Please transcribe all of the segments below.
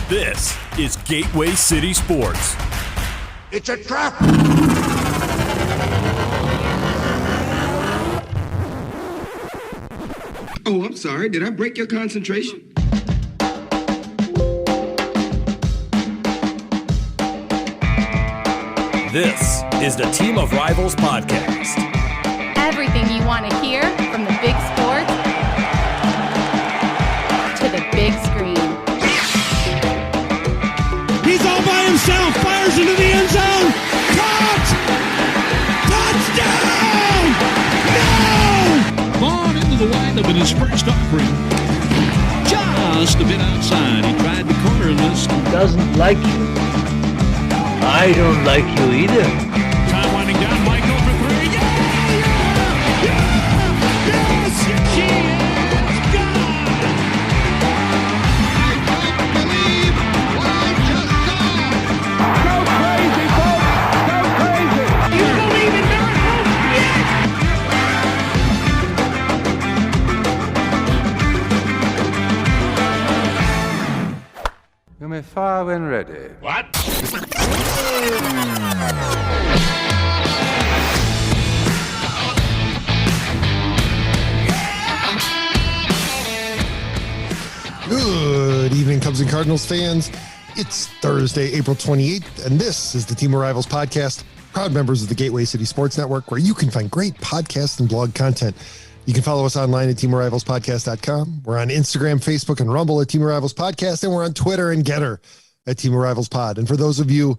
This is Gateway City Sports. It's a trap! Oh, I'm sorry. Did I break your concentration? This is the Team of Rivals podcast. Everything you want to hear from the big sports to the big screen. He's all by himself, fires into the end zone. Caught! Touchdown! No! Vaughn into the windup in his first offering. Just a bit outside. He tried the corner and missed. He doesn't like you. I don't like you either. Time winding down, Michael for three. Yes! She is gone! I don't believe what I just saw. Go crazy, folks! Go crazy! You believe in miracles? Yes! You may fire when ready. What? Good evening, Cubs and Cardinals fans. It's Thursday, April 28th, and this is the Team of Rivals podcast, proud members of the Gateway City Sports Network, where you can find great podcast and blog content. You can follow us online at teamofrivalspodcast.com. We're on Instagram, Facebook, and Rumble at Team of Rivals Podcast, and we're on Twitter and Getter at Team of Rivals Pod. And for those of you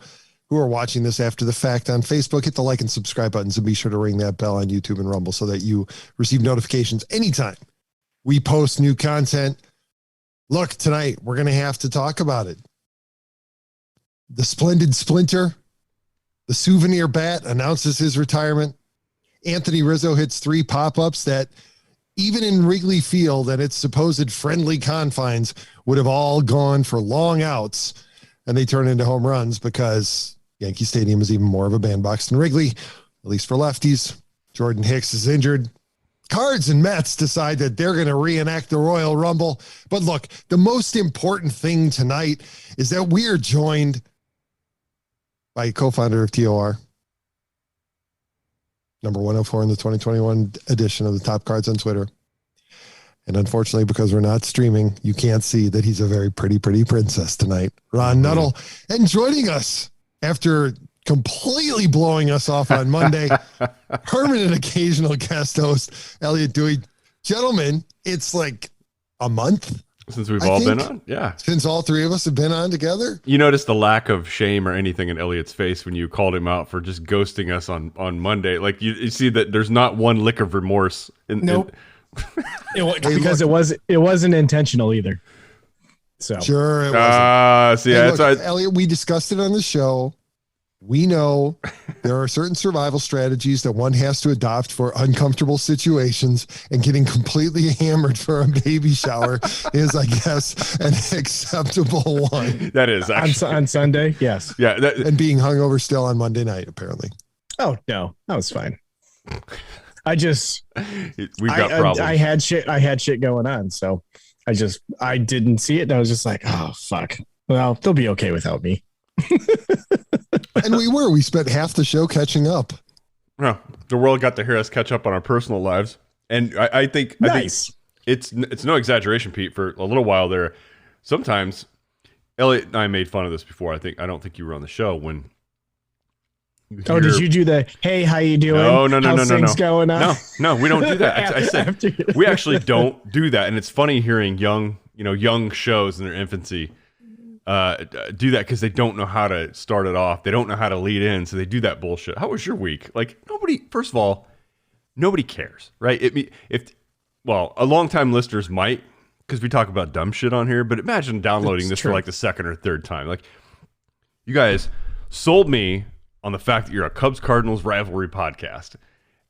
who are watching this after the fact on Facebook, hit the like and subscribe buttons and be sure to ring that bell on YouTube and Rumble so that you receive notifications anytime we post new content. Look, tonight we're going to have to talk about it. The Splendid Splinter, the souvenir bat, announces his retirement. Anthony Rizzo hits 3 pop-ups that even in Wrigley Field and its supposed friendly confines would have all gone for long outs, and they turn into home runs because Yankee Stadium is even more of a bandbox than Wrigley, at least for lefties. Jordan Hicks is injured. Cards and Mets decide that they're going to reenact the Royal Rumble. But look, the most important thing tonight is that we are joined by a co-founder of TOR, number 104 in the 2021 edition of the Top Cards on Twitter. And unfortunately, because we're not streaming, you can't see that he's a very pretty princess tonight. Ron Nuttall, and joining us after completely blowing us off on Monday, permanent occasional guest host, Elliot Dewey. Gentlemen, it's like a month since we've all been on. Yeah. Since all three of us have been on together. You notice the lack of shame or anything in Elliot's face when you called him out for just ghosting us on Monday. Like you see that there's not one lick of remorse. Nope. Because it wasn't intentional either. So sure it wasn't. See, hey, look, Elliot, we discussed it on the show. We know there are certain survival strategies that one has to adopt for uncomfortable situations, and getting completely hammered for a baby shower is, I guess, an acceptable one. That is actually. On Sunday. Yes. Yeah. And being hungover still on Monday night, apparently. Oh, no, that was fine. We've got problems. I had shit going on. So I didn't see it. And I was just like, oh, fuck. Well, they'll be okay without me. And we spent half the show catching up. No, the world got to hear us catch up on our personal lives. And I think it's no exaggeration, Pete, for a little while there. Sometimes Elliot and I made fun of this before. I don't think you were on the show when. Oh, did you do the, hey, how you doing? No. Things going on? No, we don't do that. I said we actually don't do that. And it's funny hearing young shows in their infancy do that because they don't know how to start it off. They don't know how to lead in, so they do that bullshit. How was your week? Like, first of all, nobody cares, right? A long-time listeners might, because we talk about dumb shit on here, but imagine downloading this for like the second or third time. Like, you guys sold me on the fact that you're a Cubs-Cardinals rivalry podcast.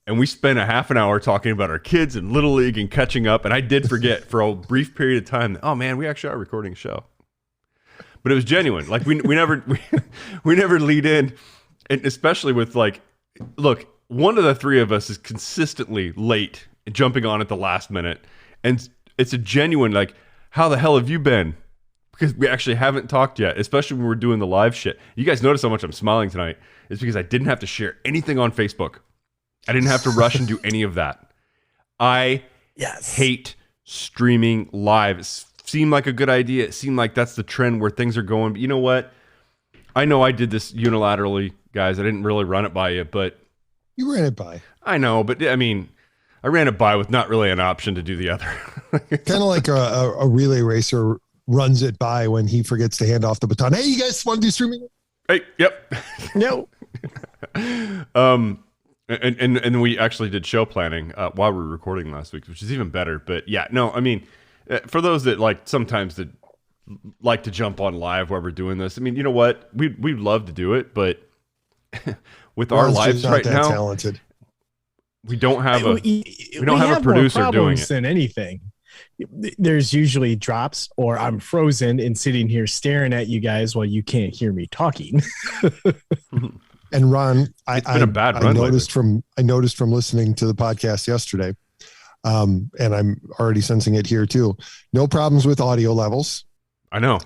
And we spent a half an hour talking about our kids and Little League and catching up. And I did forget for a brief period of time, oh man, we actually are recording a show. But it was genuine. Like we never lead in, and especially with like, look, one of the three of us is consistently late and jumping on at the last minute. And it's a genuine, like, how the hell have you been? because we actually haven't talked yet, especially when we're doing the live shit. You guys notice how much I'm smiling tonight. It's because I didn't have to share anything on Facebook. I didn't have to rush and do any of that. I hate streaming live. It seemed like a good idea. It seemed like that's the trend where things are going. But you know what? I know I did this unilaterally, guys. I didn't really run it by you, but... You ran it by. I know, but I mean, I ran it by with not really an option to do the other. Kind of like a relay racer runs it by when he forgets to hand off the baton. Hey, you guys want to do streaming? Hey, yep. No. And we actually did show planning while we were recording last week, which is even better. But yeah, no, I mean, for those that sometimes that like to jump on live while we're doing this, I mean, you know what? We'd love to do it, but with our lives right now, talented. We don't have a producer doing it. Than anything. There's usually drops, or I'm frozen and sitting here staring at you guys while you can't hear me talking. And Ron, I noticed lately. I noticed from listening to the podcast yesterday, and I'm already sensing it here too. No problems with audio levels. I know,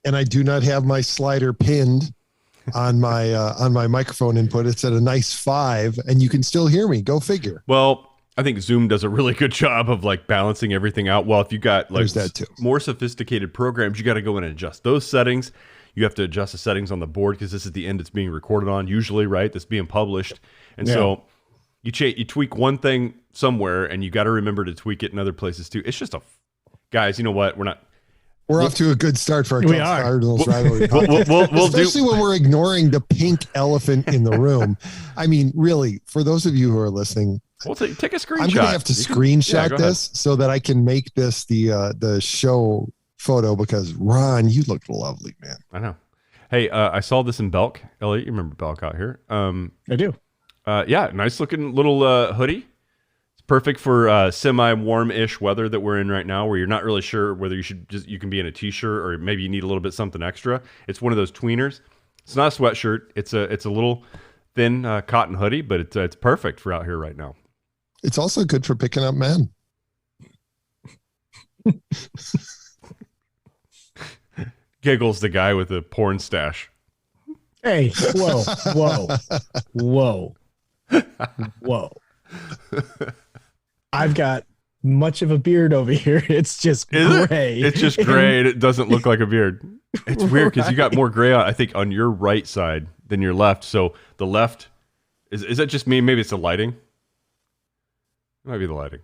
and I do not have my slider pinned on my microphone input. It's at a nice 5, and you can still hear me. Go figure. Well, I think Zoom does a really good job of like balancing everything out. Well, if you got like that too. More sophisticated programs, you got to go in and adjust those settings. You have to adjust the settings on the board because this is the end it's being recorded on usually, right? That's being published. And so you tweak one thing somewhere and you got to remember to tweak it in other places too. It's just guys, you know what? We're off to a good start for our Cardinals rivalry podcast. Especially when we're ignoring the pink elephant in the room. I mean, really, for those of you who are listening, we'll take a screenshot. I'm going to have to screenshot this so that I can make this the show photo, because Ron, you look lovely, man. I know. Hey, I saw this in Belk. Elliot, you remember Belk out here? I do. Yeah, nice looking little hoodie. It's perfect for semi-warm-ish weather that we're in right now, where you're not really sure whether you can be in a t-shirt or maybe you need a little bit something extra. It's one of those tweeners. It's not a sweatshirt. It's a little thin cotton hoodie, but it's perfect for out here right now. It's also good for picking up men. Giggles the guy with the porn stash. Hey, whoa. I've got much of a beard over here. It's just gray. It's just gray and it doesn't look like a beard. It's weird because you got more gray on, I think, on your right side than your left. So the left, is that just me? Maybe it's the lighting. It might be the lighting.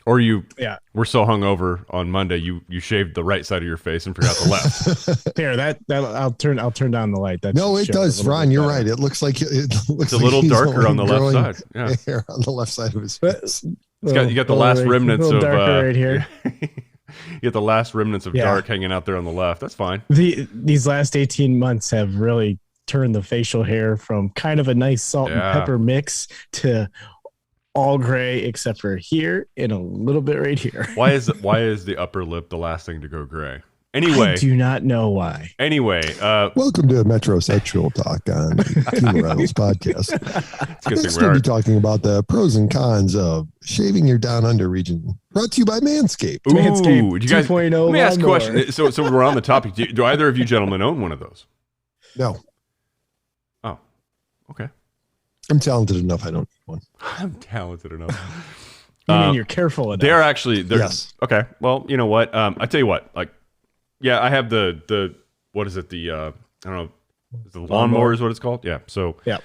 Or we're so hungover on Monday, you shaved the right side of your face and forgot the left. Here, that I'll turn down the light. No, it does, Ron. You're right. It looks like it's a little darker on the left side. Yeah, hair on the left side of his face. You got the last remnants of right here. You get the last remnants of dark hanging out there on the left. That's fine. These last 18 months have really turned the facial hair from kind of a nice salt and pepper mix to all gray except for here and a little bit right here. Why is the upper lip the last thing to go gray? Anyway, I do not know why. Anyway, welcome to Metrosexual Talk on Team Reynolds podcast. It's going to be talking about the pros and cons of shaving your down under region. Brought to you by Manscaped. Ooh, Manscaped you guys, 2.0. Let me ask a question. So we're on the topic. Do either of you gentlemen own one of those? No. Oh, okay. I'm talented enough. I don't need one. I'm talented enough. You mean you're careful enough? They're actually, yes. Okay. Well, you know what? I tell you what. Like, yeah, I have the what is it? The I don't know. The lawnmower is what it's called. Yeah. So yeah.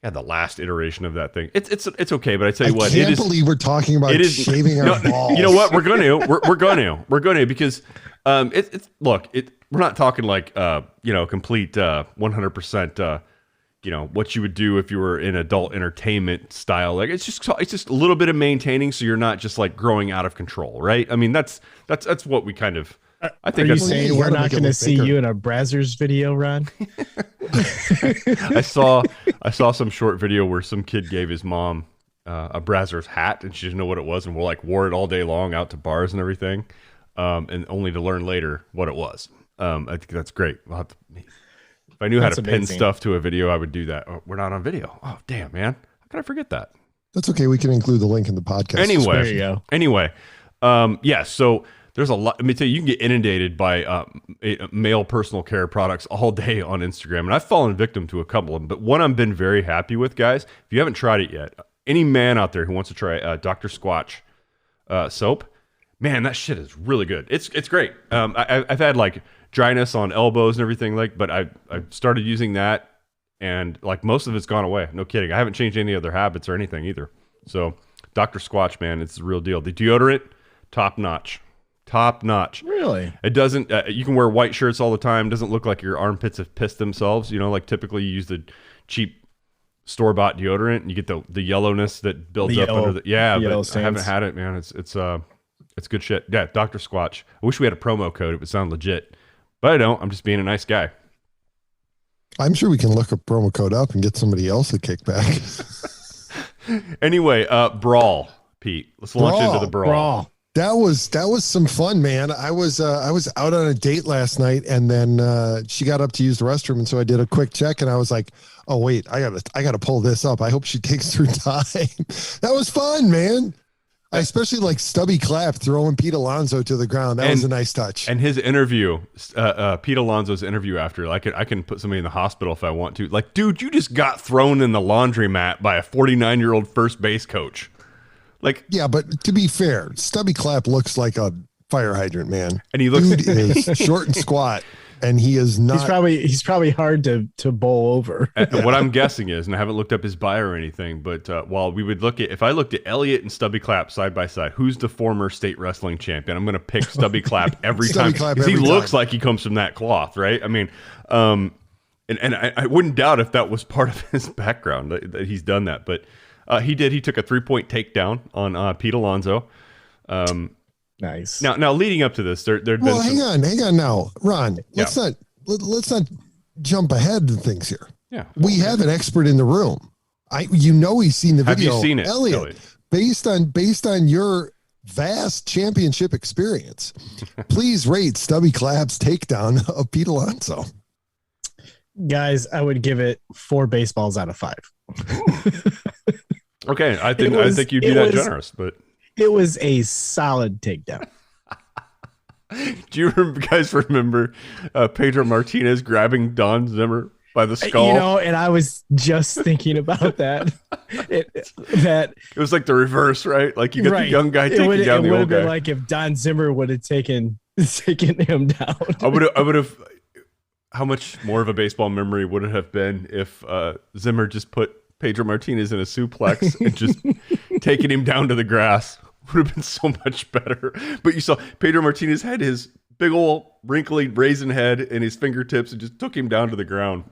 Yeah, the last iteration of that thing. It's okay, but I tell you what, I can't believe we're talking about shaving our balls. You know what? We're going to because we're not talking like complete 100%. What you would do if you were in adult entertainment style. Like it's just a little bit of maintaining, so you're not just like growing out of control, right? I mean, that's what we kind of. I think. Are you saying we're not going to see you in a Brazzers video, Ron? I saw some short video where some kid gave his mom a Brazzers hat, and she didn't know what it was, and wore it all day long out to bars and everything, and only to learn later what it was. I think that's great. If I knew how to pin stuff to a video, I would do that. Oh, we're not on video. Oh, damn, man. How can I forget that? That's okay. We can include the link in the podcast. Anyway, there you go. Anyway, so There's a lot. Let me tell you, you can get inundated by male personal care products all day on Instagram. And I've fallen victim to a couple of them. But one I've been very happy with, guys, if you haven't tried it yet, any man out there who wants to try Dr. Squatch soap, man, that shit is really good. It's great. I've had like dryness on elbows and everything, but I've started using that, and like most of it's gone away. No kidding. I haven't changed any other habits or anything either. So Dr. Squatch, man, it's the real deal. The deodorant, top notch. Really? It doesn't. You can wear white shirts all the time. Doesn't look like your armpits have pissed themselves. Like typically you use the cheap store-bought deodorant and you get the yellowness that builds up under the but stains. I haven't had it, man. It's good shit. Yeah, Dr. Squatch. I wish we had a promo code. It would sound legit, but I don't. I'm just being a nice guy. I'm sure we can look a promo code up and get somebody else a kickback. Anyway, Brawl, Pete. Let's launch into the Brawl. That was some fun, man. I was out on a date last night, and then she got up to use the restroom, and so I did a quick check, and I was like, "Oh wait, I gotta pull this up. I hope she takes her time." That was fun, man. I especially like Stubby Clapp throwing Pete Alonso to the ground. That was a nice touch. And his interview, Pete Alonso's interview after, I can put somebody in the hospital if I want to. Like, dude, you just got thrown in the laundromat by a 49-year-old first base coach. Like, yeah, but to be fair, Stubby Clapp looks like a fire hydrant, man. And he looks dude is short and squat, and he is not. He's probably hard to bowl over. What I'm guessing is, and I haven't looked up his bio or anything, but while we would if I looked at Elliott and Stubby Clapp side by side, who's the former state wrestling champion? I'm going to pick Stubby Clapp every time because he looks like he comes from that cloth, right? I mean, and I wouldn't doubt if that was part of his background that he's done that, but. He did. He took a 3-point takedown on Pete Alonso. Nice. Now leading up to this, there'd been. Well, hang on now, Ron. Let's not jump ahead to things here. Yeah, we have an expert in the room. He's seen the video. Have you seen it, Elliot? Based on your vast championship experience, please rate Stubby Clapp's takedown of Pete Alonso. Guys, I would give it 4 baseballs out of 5. Okay, I think you'd be that generous, but it was a solid takedown. Do you guys remember Pedro Martinez grabbing Don Zimmer by the skull? And I was just thinking about that. It was like the reverse, right? Like you got the young guy taking down the old guy. It would have been like if Don Zimmer would have taken him down. I would have. How much more of a baseball memory would it have been if Zimmer just put Pedro Martinez in a suplex and just taking him down to the grass? Would have been so much better. But you saw Pedro Martinez had his big old wrinkly raisin head in his fingertips and just took him down to the ground.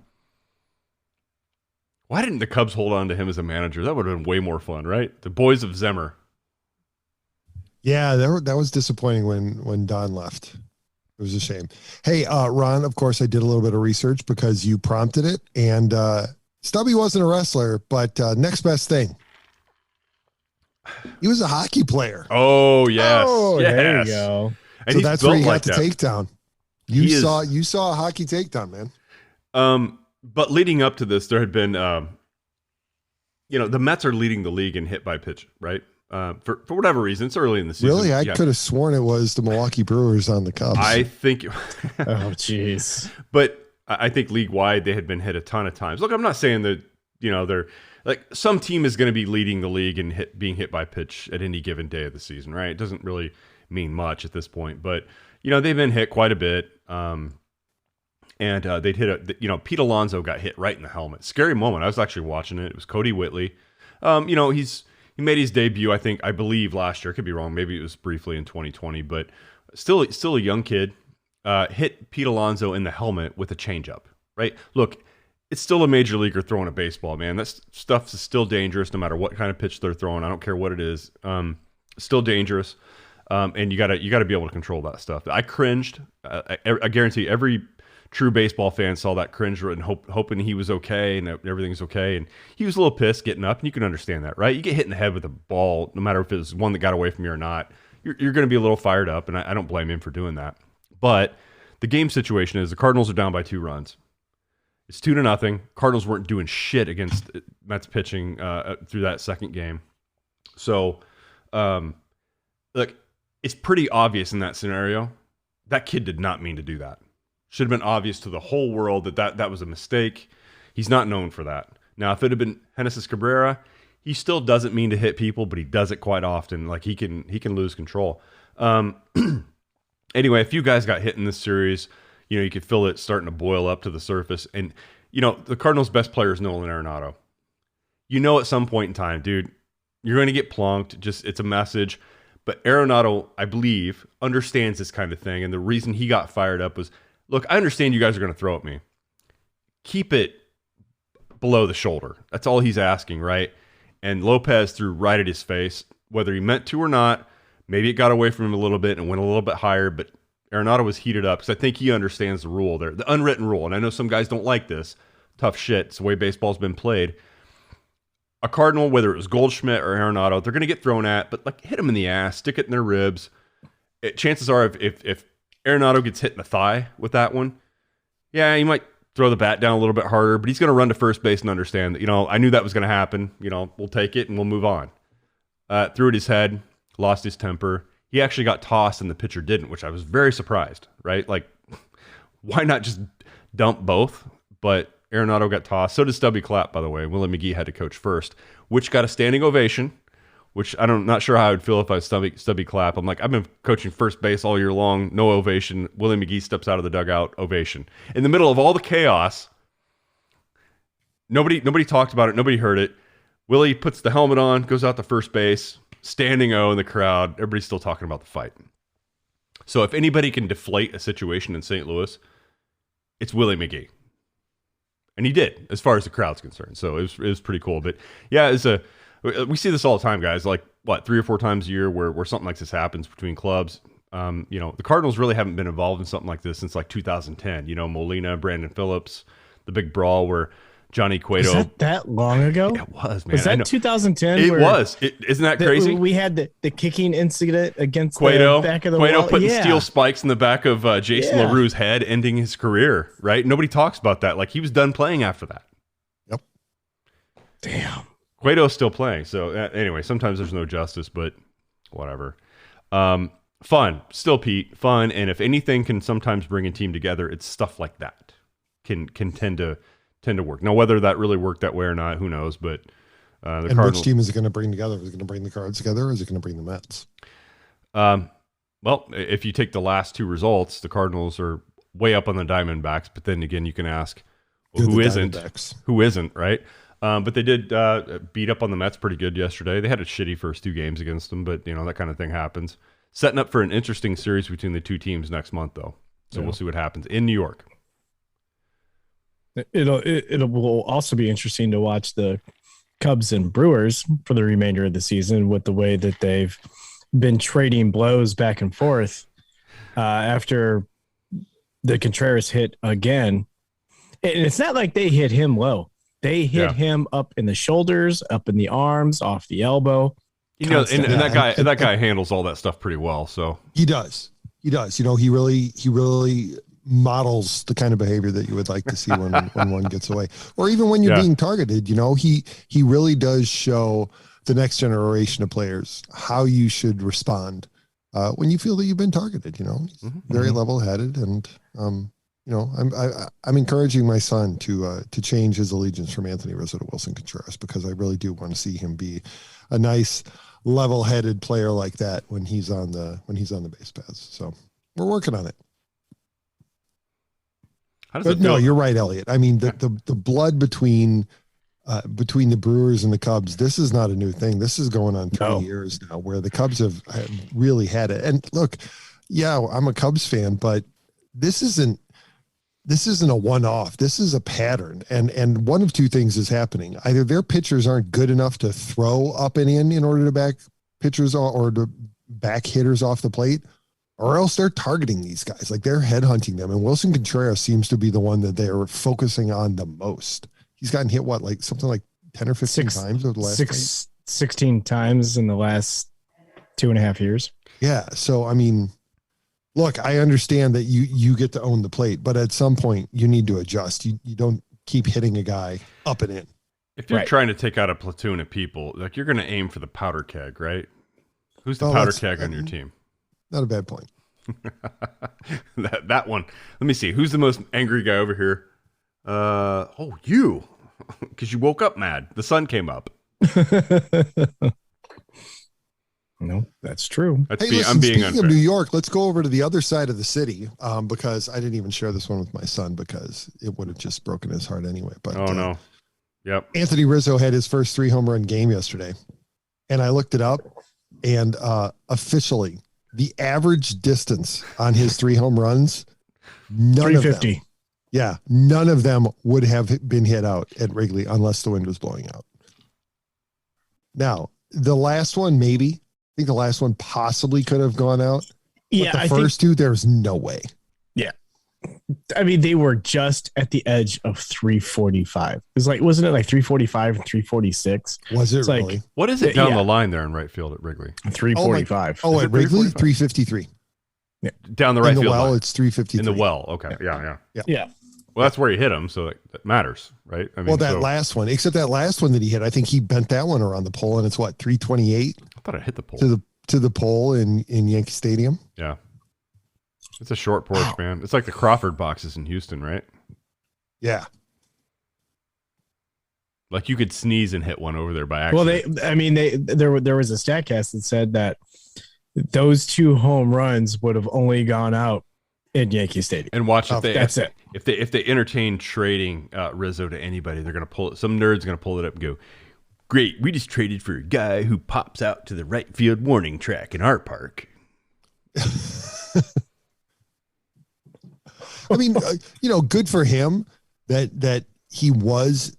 Why didn't the Cubs hold on to him as a manager? That would have been way more fun, right? The boys of Zimmer. Yeah, that was disappointing when Don left. It was a shame. Hey, Ron, of course, I did a little bit of research because you prompted it, and Stubby wasn't a wrestler, but next best thing. He was a hockey player. Oh, yes. Oh, yes. There you go. And so that's where he got the takedown. You saw a hockey takedown, man. But leading up to this, there had been, the Mets are leading the league in hit by pitch, right? For whatever reason, it's early in the season. Really? I could have sworn it was the Milwaukee Brewers on the Cubs. I think. Oh, jeez. But I think league wide, they had been hit a ton of times. Look, I'm not saying that, they're like some team is going to be leading the league and being hit by pitch at any given day of the season, right? It doesn't really mean much at this point, but, they've been hit quite a bit. And they'd hit Pete Alonso got hit right in the helmet. Scary moment. I was actually watching it. It was Cody Whitley. He made his debut, I believe last year. I could be wrong. Maybe it was briefly in 2020, but still a young kid. Hit Pete Alonso in the helmet with a changeup, right? Look, it's still a major leaguer throwing a baseball, man. That stuff is still dangerous no matter what kind of pitch they're throwing. I don't care what it is. Still dangerous. And you gotta be able to control that stuff. I cringed. I guarantee every true baseball fan saw that cringe and hoping he was okay and that everything's okay. And he was a little pissed getting up, and you can understand that, right? You get hit in the head with a ball, no matter if it was one that got away from you or not, you're going to be a little fired up, and I don't blame him for doing that. But the game situation is the Cardinals are down by 2 runs. It's 2-0. Cardinals weren't doing shit against Mets pitching through that second game. So, look, it's pretty obvious in that scenario. That kid did not mean to do that. Should have been obvious to the whole world that was a mistake. He's not known for that. Now, if it had been Genesis Cabrera, he still doesn't mean to hit people, but he does it quite often. Like he can lose control. Anyway, a few guys got hit in this series. You know, you could feel it starting to boil up to the surface. And, you know, the Cardinals' best player is Nolan Arenado. You know, at some point in time, dude, you're going to get plunked. Just, it's a message. But Arenado, I believe, understands this kind of thing. And the reason he got fired up was, look, I understand you guys are going to throw at me. Keep it below the shoulder. That's all he's asking, right? And Lopez threw right at his face, whether he meant to or not. Maybe it got away from him a little bit and went a little bit higher, but Arenado was heated up because I think he understands the rule there, the unwritten rule. And I know some guys don't like this. Tough shit. It's the way baseball's been played. A Cardinal, whether it was Goldschmidt or Arenado, they're going to get thrown at, but like hit them in the ass, stick it in their ribs. Chances are if Arenado gets hit in the thigh with that one, yeah, he might throw the bat down a little bit harder, but he's going to run to first base and understand that, you know, I knew that was going to happen. You know, we'll take it and we'll move on. Threw at his head, lost his temper. He actually got tossed and the pitcher didn't, which I was very surprised, right? Like, why not just dump both? But Arenado got tossed. So did Stubby Clapp, by the way. Willie McGee had to coach first, which got a standing ovation, which not sure how I would feel if I was Stubby Clapp. I'm like, I've been coaching first base all year long, no ovation. Willie McGee steps out of the dugout, ovation. In the middle of all the chaos, nobody talked about it, nobody heard it. Willie puts the helmet on, goes out to first base, standing O in the crowd. Everybody's still talking about the fight. So if anybody can deflate a situation in St. Louis, it's Willie McGee. And he did, as far as the crowd's concerned. So it was pretty cool. But yeah, we see this all the time, guys. Like, 3 or 4 times a year where something like this happens between clubs. You know, the Cardinals really haven't been involved in something like this since like 2010. You know, Molina, Brandon Phillips, the big brawl where Johnny Cueto. Was that long ago? It was, man. Was that 2010? It was. Isn't that crazy? We had the kicking incident against Cueto, the back of the Cueto wall. putting steel spikes in the back of Jason LaRue's head, ending his career, right? Nobody talks about that. Like, he was done playing after that. Yep. Damn. Cueto's still playing. So anyway, sometimes there's no justice, but whatever. Fun. Still, Pete, fun. And if anything can sometimes bring a team together, it's stuff like that can tend to work. Now, whether that really worked that way or not, who knows? But Cardinals, which team is it going to bring together? Is it going to bring the Cards together, or is it going to bring the Mets? Well, if you take the last 2 results, the Cardinals are way up on the Diamondbacks. But then again, you can ask, well, who isn't? Who isn't, right? But they did beat up on the Mets pretty good yesterday. They had a shitty first 2 games against them, but you know, that kind of thing happens. Setting up for an interesting series between the 2 teams next month, though. So we'll see what happens in New York. It will also be interesting to watch the Cubs and Brewers for the remainder of the season with the way that they've been trading blows back and forth after the Contreras hit again. And it's not like they hit him low. They hit him up in the shoulders, up in the arms, off the elbow. You know, and that guy handles all that stuff pretty well. So he does. You know, he really models the kind of behavior that you would like to see when one gets away, or even when you're being targeted. You know, he really does show the next generation of players how you should respond when you feel that you've been targeted. You know, he's very level-headed, and you know, I'm encouraging my son to change his allegiance from Anthony Rizzo to Wilson Contreras, because I really do want to see him be a nice level-headed player like that when he's on the base paths. So we're working on it. But no, you're right, Elliot. I mean, the blood between the Brewers and the Cubs, this is not a new thing. This is going on 3 years now, where the Cubs have really had it. And look, yeah, I'm a Cubs fan, but this isn't a one-off. This is a pattern. And one of 2 things is happening. Either their pitchers aren't good enough to throw up and in order to back pitchers or to back hitters off the plate, or else they're targeting these guys. Like, they're headhunting them. And Wilson Contreras seems to be the one that they're focusing on the most. He's gotten hit, something like 10 or 15 times over the last 16 times in the last 2.5 years. Yeah. So, I mean, look, I understand that you get to own the plate, but at some point you need to adjust. You don't keep hitting a guy up and in. If you're trying to take out a platoon of people, like, you're going to aim for the powder keg, right? Who's the powder keg on your team? Not a bad point. that one. Let me see. Who's the most angry guy over here? You. Because you woke up mad. The sun came up. No, that's true. Hey, listen, I'm being speaking unfair. of New York, let's go over to the other side of the city because I didn't even share this one with my son because it would have just broken his heart anyway. But no. Yep. Anthony Rizzo had his first 3 home run game yesterday, and I looked it up, and officially the average distance on his 3 home runs, none of them, none of them would have been hit out at Wrigley unless the wind was blowing out. Now, the last one, maybe. I think the last one possibly could have gone out. Yeah, but the first 2, there's no way. Yeah. I mean, they were just at the edge of 345. It was like, wasn't it like 345 and 346? Was it it's really? Like, what is it down the line there in right field at Wrigley? 345. Oh, at Wrigley, 353. Yeah. Down the right in the field well, line. it's 353. In the well, okay. Yeah. Well, that's where he hit him, so that matters, right? I mean, last one, except that last one that he hit, I think he bent that one around the pole, and it's what, 328? I thought it hit the pole. To the pole in Yankee Stadium. Yeah. It's a short porch, man. It's like the Crawford boxes in Houston, right? Yeah. Like you could sneeze and hit one over there by accident. Well, there was a StatCast that said that those 2 home runs would have only gone out in Yankee Stadium. And watch that's it. If they entertain trading Rizzo to anybody, they're gonna pull it. Some nerd's gonna pull it up and go, "Great, we just traded for a guy who pops out to the right field warning track in our park." I mean, good for him that he was,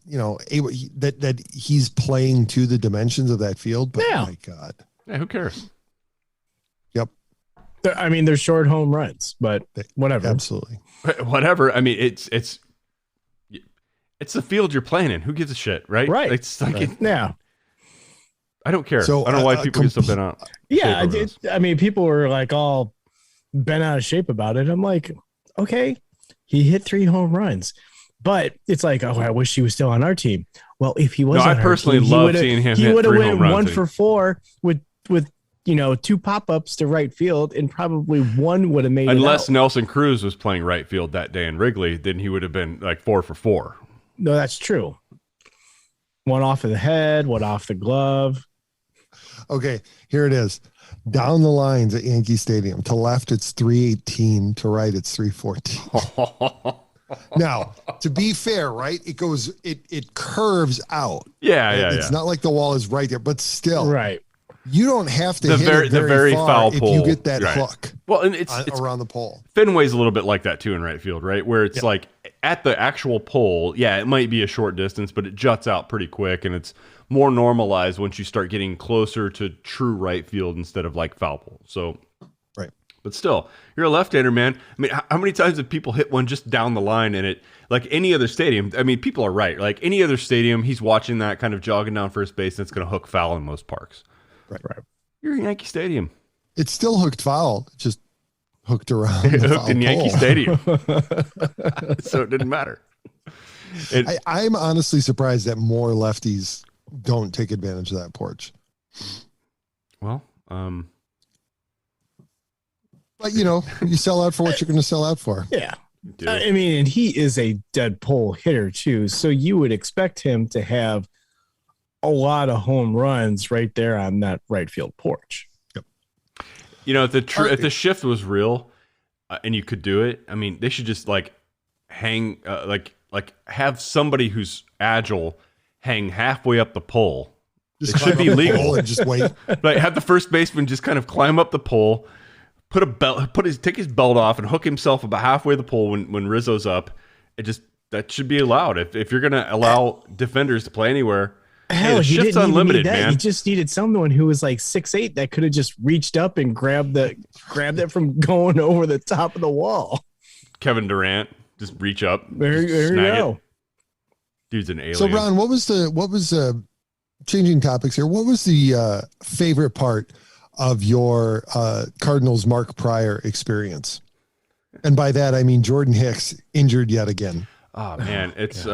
able that he's playing to the dimensions of that field. But my God, yeah, who cares? Yep. I mean, they're short home runs, but whatever. Absolutely. Whatever. I mean, it's the field you're playing in. Who gives a shit, right? Right. It's like, yeah. I don't care. So, I don't know why people get so bent out. Yeah. I mean, people were like all bent out of shape about it. I'm like, okay, he hit 3 home runs, but it's like, oh, I wish he was still on our team. Well, if he was, I personally love seeing him. He would have went 1 for 4 with 2 pop-ups to right field, and probably 1 would have made it unless out. Nelson Cruz was playing right field that day in Wrigley, then he would have been like 4 for 4. No, that's true. 1 off of the head, 1 off the glove. Okay, here it is. Down the lines at Yankee Stadium. To left, it's 318. To right, it's 314. Now, to be fair, right? It curves out. Yeah. It's not like the wall is right there, but still. Right. You don't have to hit the very far foul if pole. you get that Right. hook. Well, and it's around the pole. Fenway's a little bit like that too in right field, right? Where it's like at the actual pole, it might be a short distance, but it juts out pretty quick, and it's more normalized once you start getting closer to true right field instead of like foul pole. So, right. But still, you're a left-hander, man. I mean, how many times have people hit one just down the line and it, like any other stadium? I mean, people are right. Like any other stadium, he's watching that kind of jogging down first base, and it's going to hook foul in most parks. Right. You're in Yankee Stadium. It's still hooked foul, just hooked around. Hooked in Yankee Stadium. So it didn't matter. I'm honestly surprised that more lefties don't take advantage of that porch. Well, but you sell out for what you're going to sell out for. Yeah. I mean, and he is a dead pole hitter too. So you would expect him to have a lot of home runs right there on that right field porch. Yep. If the shift was real and you could do it, I mean, they should just like hang, like have somebody who's agile hang halfway up the pole. It should be legal. And just wait. Like have the first baseman just kind of climb up the pole, take his belt off and hook himself about halfway the pole when Rizzo's up. That should be allowed. If you're going to allow defenders to play anywhere. Hell, the shift's unlimited, man. You just needed someone who was like 6'8" that could have just reached up and grabbed that from going over the top of the wall. Kevin Durant, just reach up. There you go. It. Dude's an alien. So, Ron, what was changing topics here? What was the favorite part of your Cardinals Mark Pryor experience? And by that, I mean Jordan Hicks injured yet again. Oh man, it's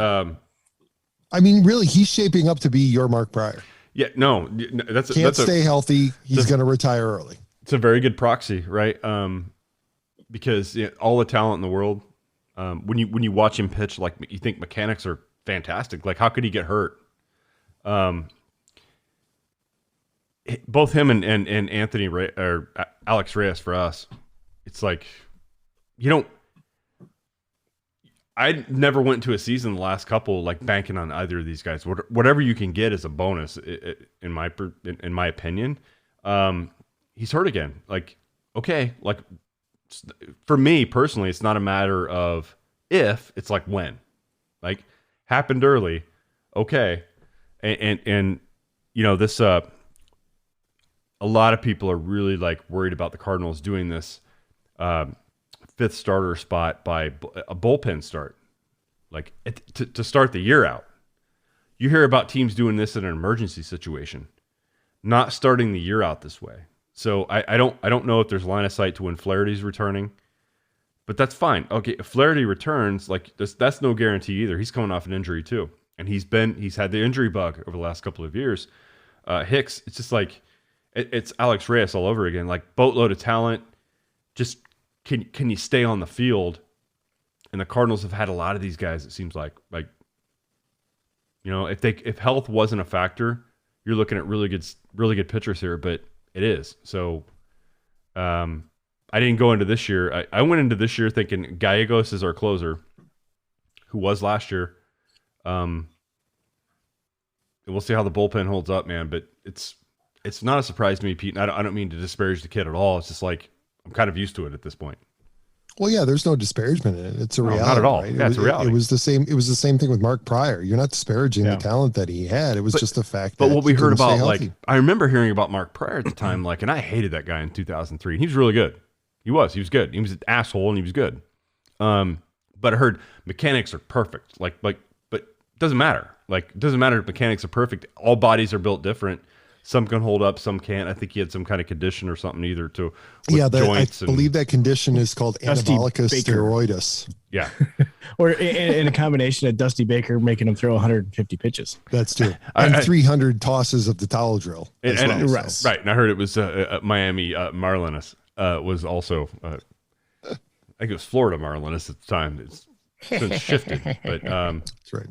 I mean, really, he's shaping up to be your Mark Pryor. Yeah, no, Can't stay healthy. He's going to retire early. it's a very good proxy, right? Because all the talent in the world, when you watch him pitch, like you think mechanics are fantastic. Like how could he get hurt? Both him and Anthony or Alex Reyes for us, it's like I never went to a season the last couple like banking on either of these guys. Whatever you can get is a bonus, in my opinion. He's hurt again. Like, okay, like for me personally, it's not a matter of if, it's like when. Like happened early, okay, and this. A lot of people are really like worried about the Cardinals doing this fifth starter spot by a bullpen start, like to start the year out. You hear about teams doing this in an emergency situation, not starting the year out this way. So I don't know if there's line of sight to when Flaherty's returning, but that's fine. Okay, if Flaherty returns, like that's no guarantee either. He's coming off an injury too, and he's had the injury bug over the last couple of years. Hicks, it's just like. It's Alex Reyes all over again, like boatload of talent. Just can you stay on the field? And the Cardinals have had a lot of these guys. It seems like if health wasn't a factor, you're looking at really good pitchers here. But it is. So I didn't go into this year. I went into this year thinking Gallegos is our closer, who was last year. We'll see how the bullpen holds up, man. But it's not a surprise to me, Pete, and I don't mean to disparage the kid at all. It's just like I'm kind of used to it at this point. Well, yeah, there's no disparagement in it. It's a reality. Not at all. Right? Yeah, it's a reality. It was the same thing with Mark Pryor. You're not disparaging the talent that he had. It was just the fact that. But what we heard about, like, I remember hearing about Mark Pryor at the time, like, and I hated that guy in 2003. He was really good. He was good. He was an asshole, and he was good. But I heard mechanics are perfect. Like, but it doesn't matter. Like, it doesn't matter if mechanics are perfect. All bodies are built different. Some can hold up, some can't. I think he had some kind of condition or something either to joints. I believe that condition is called anabolicus steroidus. Yeah. Or in a combination of Dusty Baker making him throw 150 pitches. That's true. And 300 tosses of the towel drill. Right. And I heard it was Miami Marlins was also, I think it was Florida Marlins at the time. It's since shifted. But that's right.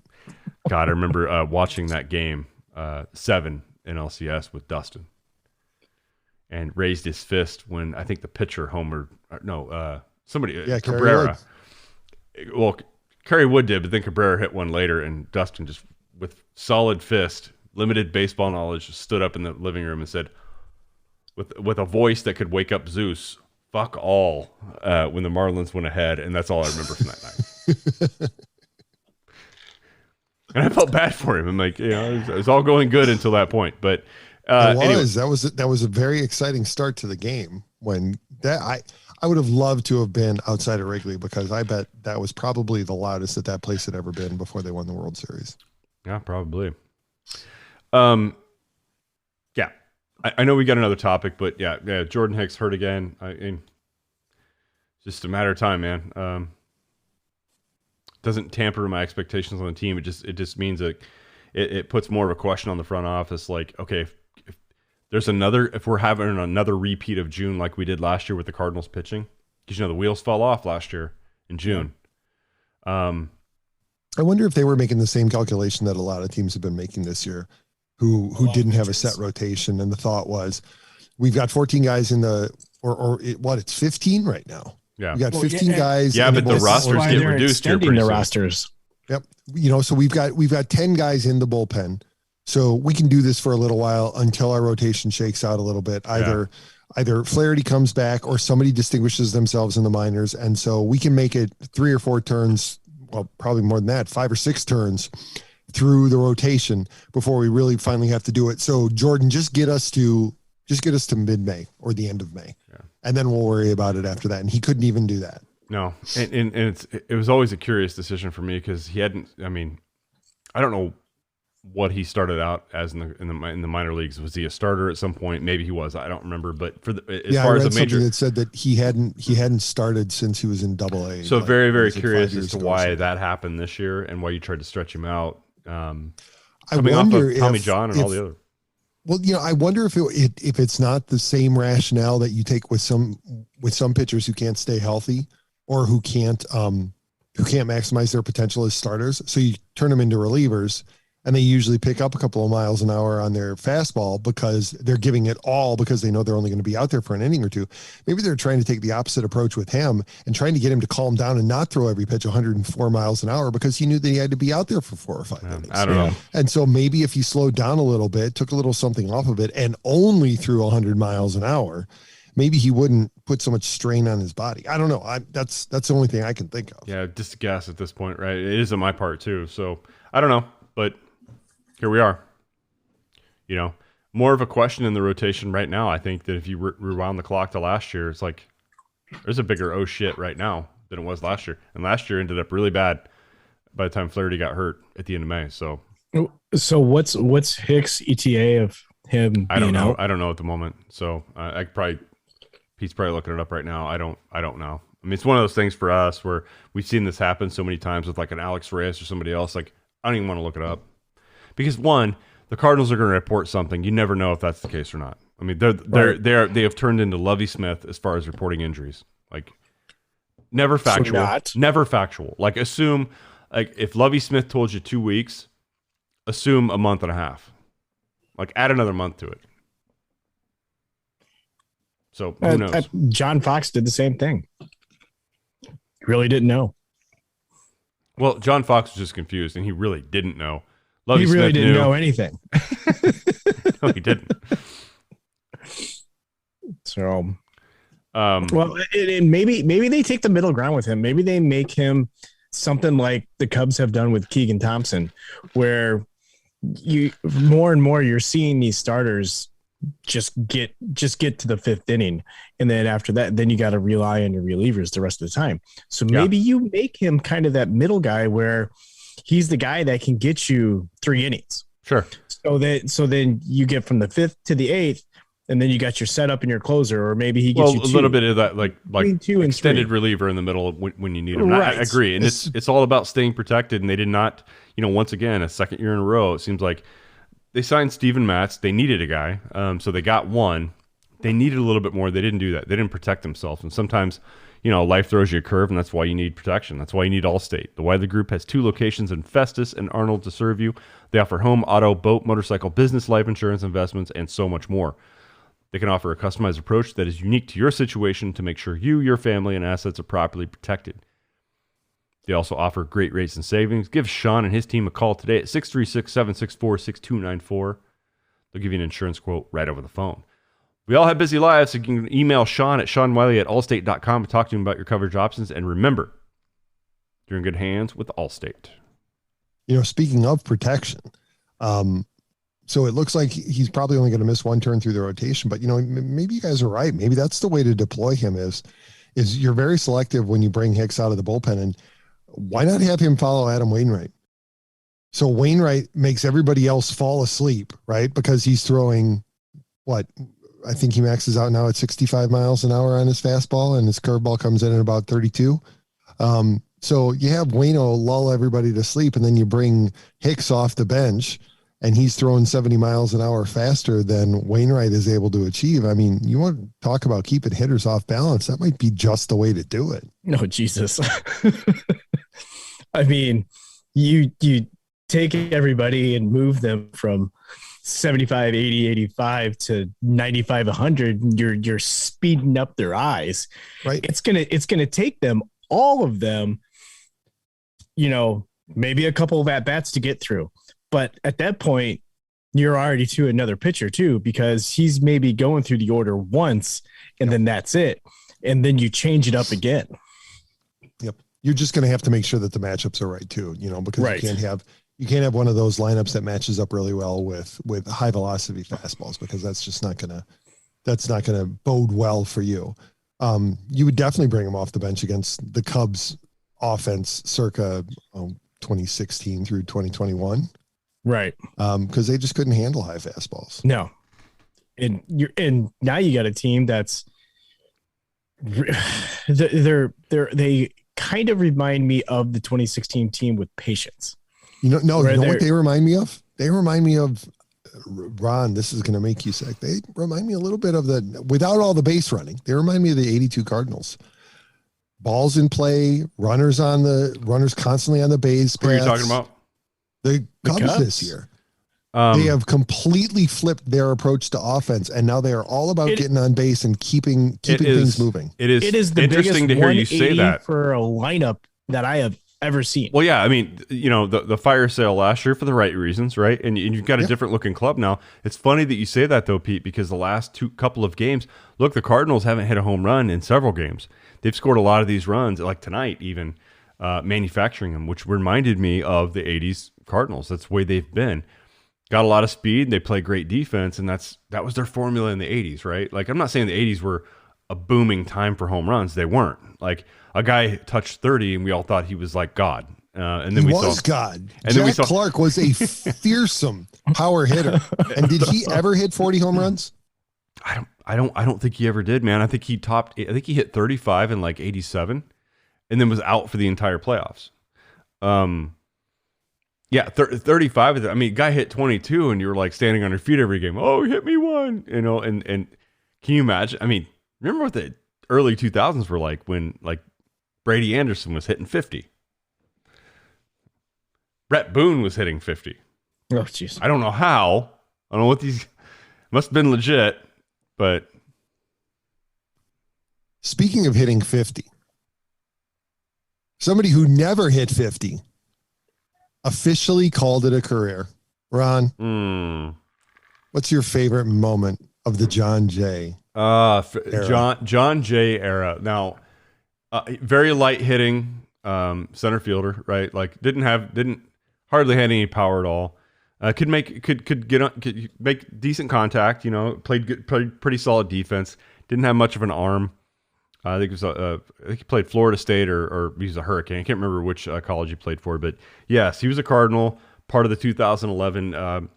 God, I remember watching that game 7 in LCS with Dustin, and raised his fist when I think the pitcher homered. Cabrera. Well, Kerry Wood did, but then Cabrera hit one later, and Dustin just with solid fist, limited baseball knowledge, stood up in the living room and said, with a voice that could wake up Zeus, "Fuck all," when the Marlins went ahead, and that's all I remember from that night. And I felt bad for him. I'm like, it was all going good until that point. But anyway. That was a very exciting start to the game. When I would have loved to have been outside of Wrigley, because I bet that was probably the loudest that place had ever been before they won the World Series. Yeah, probably. Yeah, I know we got another topic, but yeah, Jordan Hicks hurt again. It's just a matter of time, man. Doesn't tamper my expectations on the team. It just means that it puts more of a question on the front office. Like, okay, if we're having another repeat of June like we did last year with the Cardinals pitching, because the wheels fell off last year in June. I wonder if they were making the same calculation that a lot of teams have been making this year, who didn't have a set rotation, and the thought was, we've got 14 guys in it's 15 right now. Yeah, we got 15 guys. Yeah, but the rosters get reduced here pretty soon. Rosters. Yep. So we've got 10 guys in the bullpen. So we can do this for a little while until our rotation shakes out a little bit. Either Flaherty comes back or somebody distinguishes themselves in the minors, and so we can make it 3 or 4 turns. Well, probably more than that, 5 or 6 turns through the rotation before we really finally have to do it. So Jordan, just get us to mid-May or the end of May. Yeah. And then we'll worry about it after that. And he couldn't even do that. No. And it was always a curious decision for me, because he hadn't, I don't know what he started out as in the minor leagues. Was he a starter at some point? Maybe he was. I don't remember. But as far as the major, that said that he hadn't started since he was in AA. So very, very curious as to why that happened this year and why you tried to stretch him out. I wonder if Tommy John and all the other. Well, I wonder if if it's not the same rationale that you take with some pitchers who can't stay healthy or who can't maximize their potential as starters. So you turn them into relievers, and they usually pick up a couple of miles an hour on their fastball because they're giving it all because they know they're only going to be out there for an inning or two. Maybe they're trying to take the opposite approach with him and trying to get him to calm down and not throw every pitch 104 miles an hour because he knew that he had to be out there for 4 or 5 innings. I don't know. And so maybe if he slowed down a little bit, took a little something off of it, and only threw 100 miles an hour, maybe he wouldn't put so much strain on his body. I don't know. That's the only thing I can think of. Yeah, just a guess at this point, right? It is on my part too. So I don't know, but here we are. More of a question in the rotation right now. I think that if you rewound the clock to last year, it's like there's a bigger oh shit right now than it was last year. And last year ended up really bad by the time Flaherty got hurt at the end of May. So what's Hicks' ETA of him? I don't know. Out? I don't know at the moment. So Pete's probably looking it up right now. I don't know. I mean, it's one of those things for us where we've seen this happen so many times with like an Alex Reyes or somebody else. Like, I don't even want to look it up. Because one, the Cardinals are going to report something. You never know if that's the case or not. I mean, they have turned into Lovie Smith as far as reporting injuries. Like, never factual. Never factual. Like, assume, like, if Lovie Smith told you 2 weeks, assume a month and a half. Like, add another month to it. So, who knows? John Fox did the same thing. Really didn't know. Well, John Fox was just confused, and he really didn't know. He really didn't know anything. No, he didn't. So, well, and maybe they take the middle ground with him. Maybe they make him something like the Cubs have done with Keegan Thompson, where you more and more you're seeing these starters just get to the 5th inning, and then after that, then you got to rely on your relievers the rest of the time. So maybe you make him kind of that middle guy where he's the guy that can get you 3 innings. Sure. So then you get from the 5th to the 8th, and then you got your setup and your closer, or maybe he gets you 2. A little bit of that, like 2 extended reliever in the middle when you need him. Right. I agree, and it's all about staying protected. And they did not, once again, a second year in a row. It seems like they signed Steven Matz. They needed a guy, so they got one. They needed a little bit more. They didn't do that. They didn't protect themselves, and sometimes, life throws you a curve, and that's why you need protection. That's why you need Allstate. The Wiley Group has 2 locations in Festus and Arnold to serve you. They offer home, auto, boat, motorcycle, business, life insurance, investments, and so much more. They can offer a customized approach that is unique to your situation to make sure you, your family, and assets are properly protected. They also offer great rates and savings. Give Sean and his team a call today at 636-764-6294. They'll give you an insurance quote right over the phone. We all have busy lives, so you can email Sean at SeanWiley@allstate.com and talk to him about your coverage options. And remember, you're in good hands with Allstate. Speaking of protection, so it looks like he's probably only going to miss one turn through the rotation, but maybe you guys are right. Maybe that's the way to deploy him is you're very selective when you bring Hicks out of the bullpen, and why not have him follow Adam Wainwright? So Wainwright makes everybody else fall asleep, right? Because he's throwing I think he maxes out now at 65 miles an hour on his fastball, and his curveball comes in at about 32. So you have Waino lull everybody to sleep, and then you bring Hicks off the bench, and he's throwing 70 miles an hour faster than Wainwright is able to achieve. I mean, you want to talk about keeping hitters off balance. That might be just the way to do it. No, Jesus. I mean, you take everybody and move them from 75, 80, 85 to 95, 100. You're speeding up their eyes. Right. It's going to take them, all of them, maybe a couple of at-bats to get through. But at that point, you're already to another pitcher too, because he's maybe going through the order once and then that's it. And then you change it up again. Yep. You're just going to have to make sure that the matchups are right too, because right. you can't have one of those lineups that matches up really well with high velocity fastballs, because that's just not going to bode well for you. You would definitely bring him off the bench against the Cubs offense circa 2016 through 2021. Right. Because they just couldn't handle high fastballs. No. And now you got a team that's they kind of remind me of the 2016 team with patience. What they remind me of? They remind me of Ron, this is going to make you sick. They remind me a little bit of without all the base running, they remind me of the 82 Cardinals. Balls in play, runners constantly on the base. Who are you talking about? The Cubs this year. They have completely flipped their approach to offense, and now they are all about getting on base and keeping things moving. It is the interesting to hear you say that for a lineup that I have ever seen. Well, yeah, I mean, the fire sale last year for the right reasons, right? And you've got a different looking club now. It's funny that you say that though, Pete, because the last couple of games, look, the Cardinals haven't hit a home run in several games. They've scored a lot of these runs, like tonight, even manufacturing them, which reminded me of the '80s Cardinals. That's the way they've been. Got a lot of speed. They play great defense, and that was their formula in the '80s, right? Like, I'm not saying the '80s were a booming time for home runs. They weren't. Like, a guy touched 30, and we all thought he was like God. And then he was God. And Jack Clark was a fearsome power hitter. And did he ever hit 40 home runs? I don't think he ever did, man. I think he hit 35 in like '87, and then was out for the entire playoffs. Yeah, 35. I mean, guy hit 22, and you were like standing on your feet every game. Oh, hit me one, And can you imagine? I mean, remember what the early 2000s were like when like Brady Anderson was hitting 50. Brett Boone was hitting 50. Oh, jeez. I don't know how. I don't know what these must have been legit, but speaking of hitting 50, somebody who never hit 50 officially called it a career. Ron, what's your favorite moment of the John Jay era? John Jay era. Now, very light hitting center fielder, right? Like didn't hardly had any power at all. Could make decent contact. Played pretty solid defense. Didn't have much of an arm. I think it was I think he played Florida State or he was a Hurricane. I can't remember which college he played for, but yes, he was a Cardinal, part of the 2011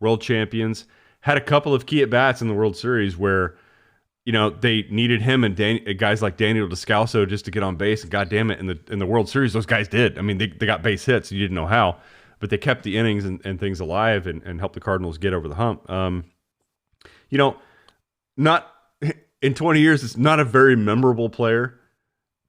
World Champions. Had a couple of key at bats in the World Series where they needed him and guys like Daniel Descalso just to get on base. And God damn it, in the World Series, those guys did. I mean, they got base hits. You didn't know how, but they kept the innings and things alive and helped the Cardinals get over the hump. Not. In 20 years, it's not a very memorable player,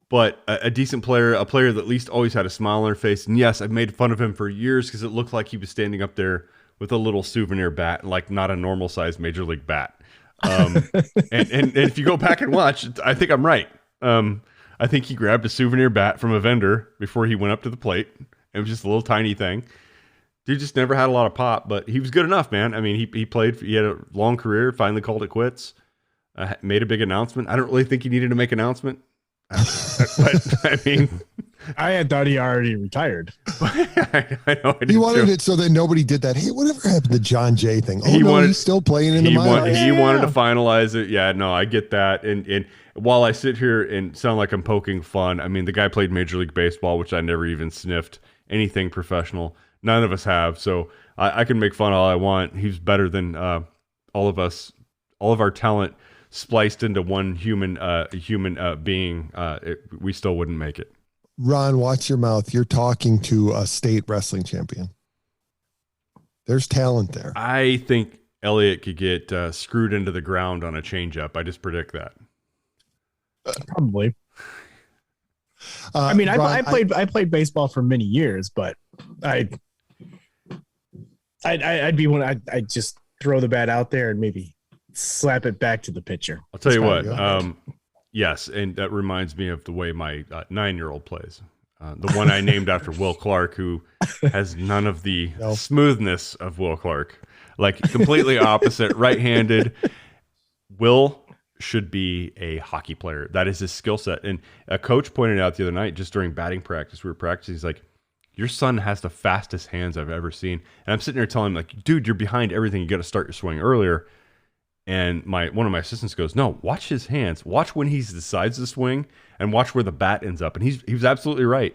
but a decent player, a player that at least always had a smile on her face. And yes, I've made fun of him for years because it looked like he was standing up there with a little souvenir bat, like not a normal sized major league bat. And if you go back and watch, I think I'm right. I think he grabbed a souvenir bat from a vendor before he went up to the plate. It was just a little tiny thing. Dude just never had a lot of pop, but he was good enough, man. I mean, he played, he had a long career, finally called it quits. Made a big announcement. I don't really think he needed to make an announcement. But I mean, I had thought he already retired. I know. He wanted it so that nobody did that. Hey, whatever happened to John Jay thing? Oh, he's still playing in the minors. He wanted to finalize it. Yeah, no, I get that. And while I sit here and sound like I'm poking fun, I mean, the guy played Major League Baseball, which I never even sniffed anything professional. None of us have. So I can make fun all I want. He's better than all of us, all of our talent spliced into one human being. We still wouldn't make it. Ron, watch your mouth. You're talking to a state wrestling champion. There's talent there. I think Elliott could get screwed into the ground on a changeup. I just predict that. Probably. I mean, Ron, I played baseball for many years, but I'd be one. I'd just throw the bat out there and maybe slap it back to the pitcher. I'll tell you what. Yes, and that reminds me of the way my 9-year-old plays. The one I named after Will Clark, who has none of the smoothness of Will Clark. Like completely opposite, right-handed. Will should be a hockey player. That is his skill set. And a coach pointed out the other night, just during batting practice, we were practicing, he's like, your son has the fastest hands I've ever seen. And I'm sitting there telling him, like, dude, you're behind everything. You got to start your swing earlier. And one of my assistants goes, no, watch his hands. Watch when he decides to swing and watch where the bat ends up. And he was absolutely right.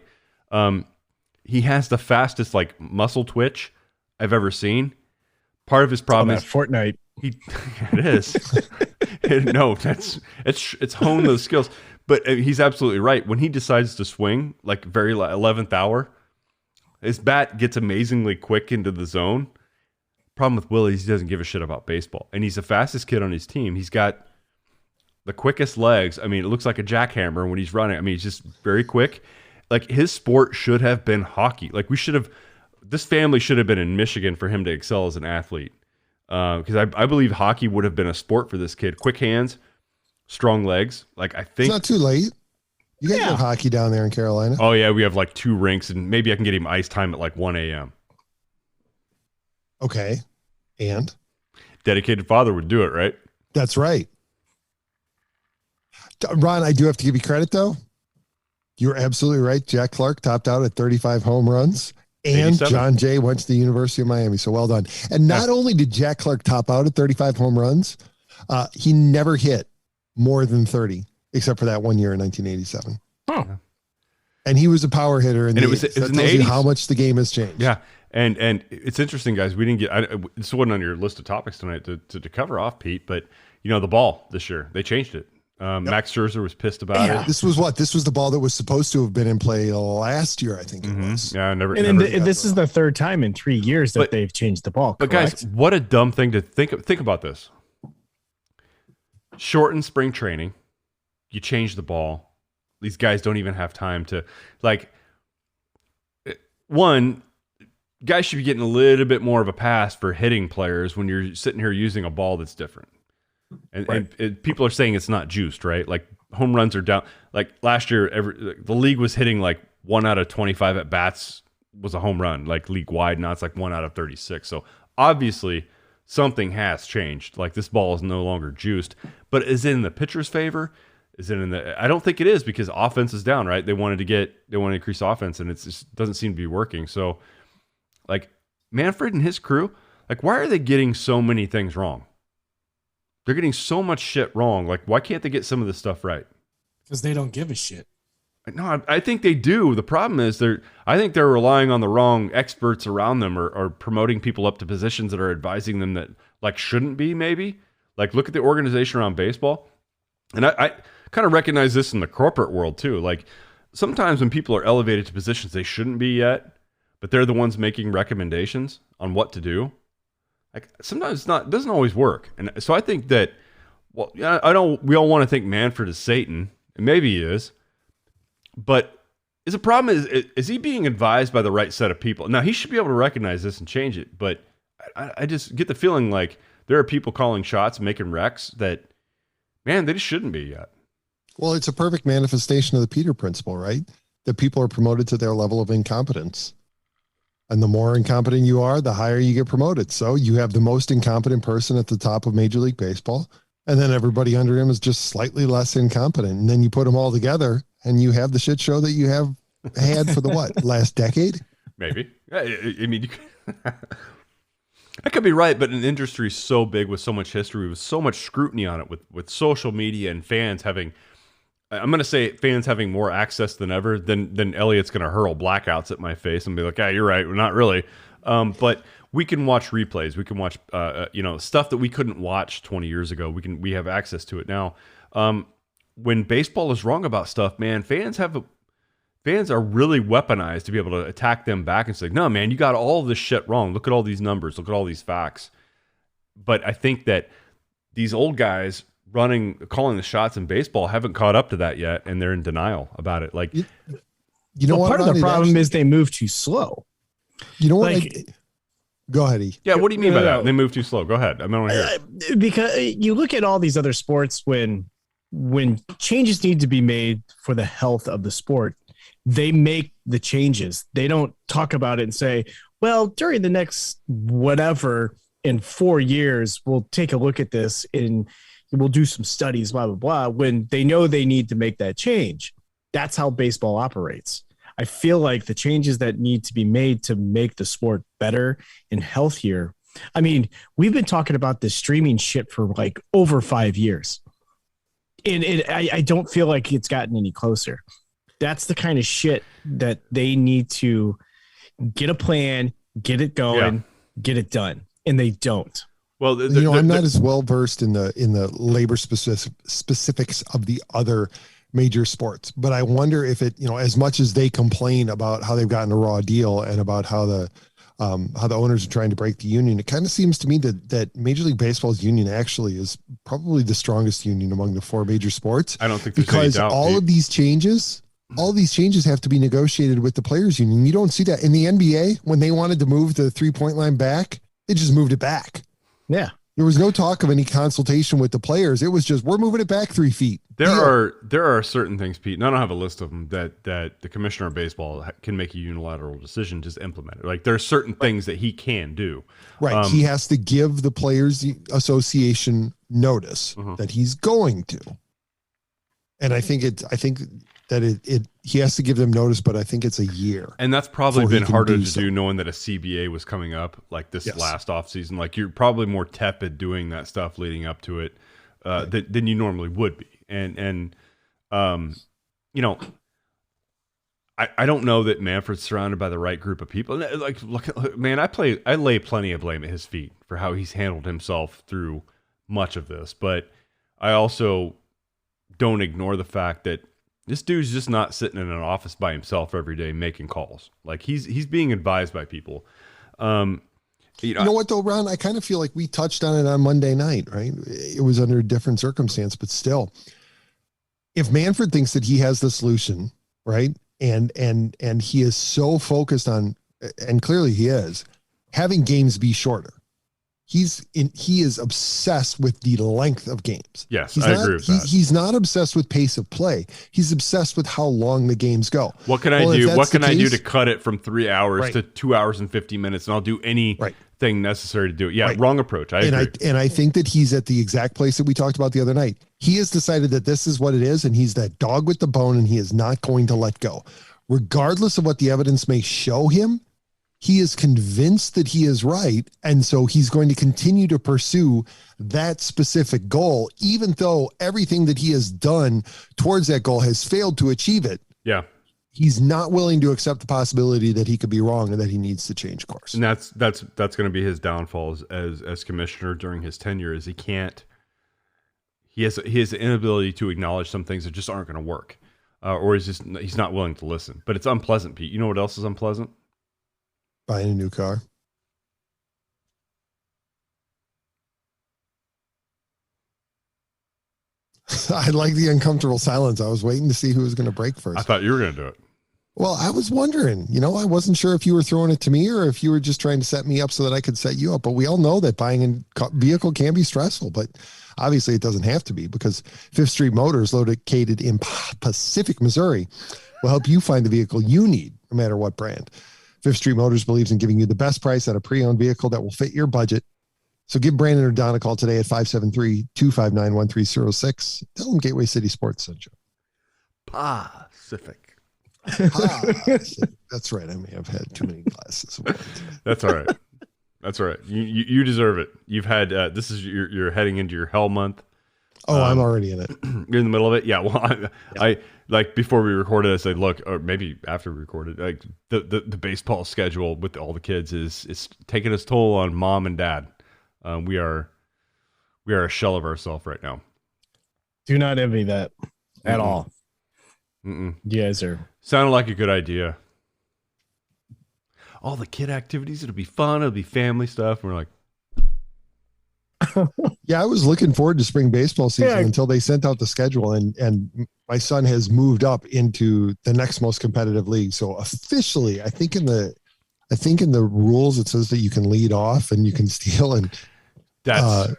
He has the fastest like muscle twitch I've ever seen. Part of his problem is Fortnite. It is. No, it's hone those skills. But he's absolutely right. When he decides to swing, like very 11th hour, his bat gets amazingly quick into the zone. problem with Willie is he doesn't give a shit about baseball. And he's the fastest kid on his team. He's got the quickest legs. I mean, it looks like a jackhammer when he's running. I mean, he's just very quick. Like, his sport should have been hockey. Like, this family should have been in Michigan for him to excel as an athlete. Because I believe hockey would have been a sport for this kid. Quick hands, strong legs. Like, I think it's not too late. You guys have hockey down there in Carolina. Oh yeah, we have like 2 rinks, and maybe I can get him ice time at like 1 a.m. Okay, and dedicated father would do it, right? That's right. Ron, I do have to give you credit though. You're absolutely right. Jack Clark topped out at 35 home runs. And 87. John Jay went to the University of Miami. So well done. And not only did Jack Clark top out at 35 home runs, he never hit more than 30, except for that one year in 1987. Oh. And he was a power hitter. And it was in the 80s. How much the game has changed. Yeah. And it's interesting, guys. We didn't get this wasn't on your list of topics tonight to cover off, Pete. But the ball this year, they changed it. Max Scherzer was pissed about it. This was the ball that was supposed to have been in play last year, I think it was. Yeah, never. And this is the third time in 3 years that they've changed the ball. But correct? guys, what a dumb thing to think about this. Shorten spring training, you change the ball. These guys don't even have time to guys should be getting a little bit more of a pass for hitting players when you're sitting here using a ball that's different. And people are saying it's not juiced, right? Like, home runs are down. Like, last year, the league was hitting like 1 out of 25 at bats was a home run, like league wide. Now it's like 1 out of 36. So obviously something has changed. Like, this ball is no longer juiced. But is it in the pitcher's favor? Is it in the? I don't think it is, because offense is down, right? They want to increase offense, and it just doesn't seem to be working. So, like, Manfred and his crew, like, why are they getting so many things wrong? They're getting so much shit wrong. Like, why can't they get some of this stuff right? Because they don't give a shit. No, I think they do. The problem is I think they're relying on the wrong experts around them, or promoting people up to positions that are advising them that, like, shouldn't be, maybe. Like, look at the organization around baseball. And I kind of recognize this in the corporate world too. Like, sometimes when people are elevated to positions they shouldn't be yet, but they're the ones making recommendations on what to do. Like, sometimes it doesn't always work. And so I think that, we all want to think Manfred is Satan, and maybe he is, but is the problem is he being advised by the right set of people? Now, he should be able to recognize this and change it, but I just get the feeling like there are people calling shots and making recs that, man, they just shouldn't be yet. Well, it's a perfect manifestation of the Peter principle, right? That people are promoted to their level of incompetence. And the more incompetent you are, the higher you get promoted. So you have the most incompetent person at the top of Major League Baseball, and then everybody under him is just slightly less incompetent. And then you put them all together, and you have the shit show that you have had for the last decade? Maybe. I mean, I could be right, but an industry so big with so much history, with so much scrutiny on it, with social media and fans having, I'm going to say fans having more access than ever, then Elliot's going to hurl blackouts at my face and be like, you're right. We're not really. But we can watch replays. We can watch, stuff that we couldn't watch 20 years ago. We have access to it now. When baseball is wrong about stuff, man, fans are really weaponized to be able to attack them back and say, no, man, you got all this shit wrong. Look at all these numbers. Look at all these facts. But I think that these old guys calling the shots in baseball haven't caught up to that yet, and they're in denial about it. Like, part of the problem is they move too slow. You know what? Go ahead, E. Yeah, what do you mean by that? They move too slow. Go ahead. I don't want to hear it. Because you look at all these other sports, when changes need to be made for the health of the sport, they make the changes. They don't talk about it and say, well, during the next whatever in 4 years, we'll take a look at this and we'll do some studies, blah, blah, blah, when they know they need to make that change. That's how baseball operates. I feel like the changes that need to be made to make the sport better and healthier. I mean, we've been talking about this streaming shit for like over 5 years. And I don't feel like it's gotten any closer. That's the kind of shit that they need to get a plan, get it going, get it done. And they don't. Well, I'm not as well versed in the labor specifics of the other major sports, but I wonder if it, as much as they complain about how they've gotten a raw deal and about how the how the owners are trying to break the union. It kind of seems to me that Major League Baseball's union actually is probably the strongest union among the 4 major sports. I don't think there's because any doubt, all Pete. of these changes, have to be negotiated with the players union. You don't see that in the NBA when they wanted to move the 3-point line back. They just moved it back. Yeah. There was no talk of any consultation with the players. It was just, we're moving it back 3 feet. There are certain things, Pete, and I don't have a list of them, that the commissioner of baseball can make a unilateral decision, just implement it. Like, there are certain things that he can do. Right. He has to give the Players Association notice that he's going to. And I think he has to give them notice, but I think it's a year. And that's probably been harder to so. do, knowing that a CBA was coming up like this last offseason. Like, you're probably more tepid doing that stuff leading up to it than you normally would be. And you know, I don't know that Manfred's surrounded by the right group of people. Like, look, man, I lay plenty of blame at his feet for how he's handled himself through much of this, but I also don't ignore the fact that this dude's just not sitting in an office by himself every day making calls. Like, he's being advised by people. You know what though, Ron? I kind of feel like we touched on it on Monday night, right? It was under a different circumstance, but still, if Manfred thinks that he has the solution, right? And he is so focused on, and clearly he is, having games be shorter. He is obsessed with the length of games. Yes, I agree with that. He's not obsessed with pace of play. He's obsessed with how long the games go. What can I do? What can I do to cut it from 3 hours to 2 hours and 50 minutes? And I'll do anything necessary to do it. Yeah, wrong approach. I agree. And I think that he's at the exact place that we talked about the other night. He has decided that this is what it is, and he's that dog with the bone, and he is not going to let go. Regardless of what the evidence may show him, he is convinced that he is right, and so he's going to continue to pursue that specific goal, even though everything that he has done towards that goal has failed to achieve it. Yeah. He's not willing to accept the possibility that he could be wrong and that he needs to change course. And that's going to be his downfall as commissioner during his tenure, is he has the inability to acknowledge some things that just aren't going to work, or he's not willing to listen. But it's unpleasant, Pete. You know what else is unpleasant? Buying a new car. I like the uncomfortable silence. I was waiting to see who was going to break first. I thought you were going to do it. Well, I was wondering, I wasn't sure if you were throwing it to me or if you were just trying to set me up so that I could set you up. But we all know that buying a vehicle can be stressful, but obviously it doesn't have to be, because Fifth Street Motors, located in Pacific, Missouri, will help you find the vehicle you need, no matter what brand. Fifth Street Motors believes in giving you the best price on a pre-owned vehicle that will fit your budget. So give Brandon or Don a call today at 573-259-1306. Tell them Gateway City Sports sent you. Pacific. That's right. I may have had too many glasses of wine today. That's all right. That's all right. You deserve it. You've had this is you're heading into your hell month. Oh, I'm already in it. You're in the middle of it. Yeah. Well, I like before we recorded, I said, look, or maybe after we recorded, like the baseball schedule with all the kids is taking its toll on mom and dad. We are a shell of ourselves right now. Do not envy that at all. Mm-mm. You guys are. Sounded like a good idea. All the kid activities, it'll be fun. It'll be family stuff. And we're like, yeah, I was looking forward to spring baseball season until they sent out the schedule, and my son has moved up into the next most competitive league. So officially, I think in the rules it says that you can lead off and you can steal, and that's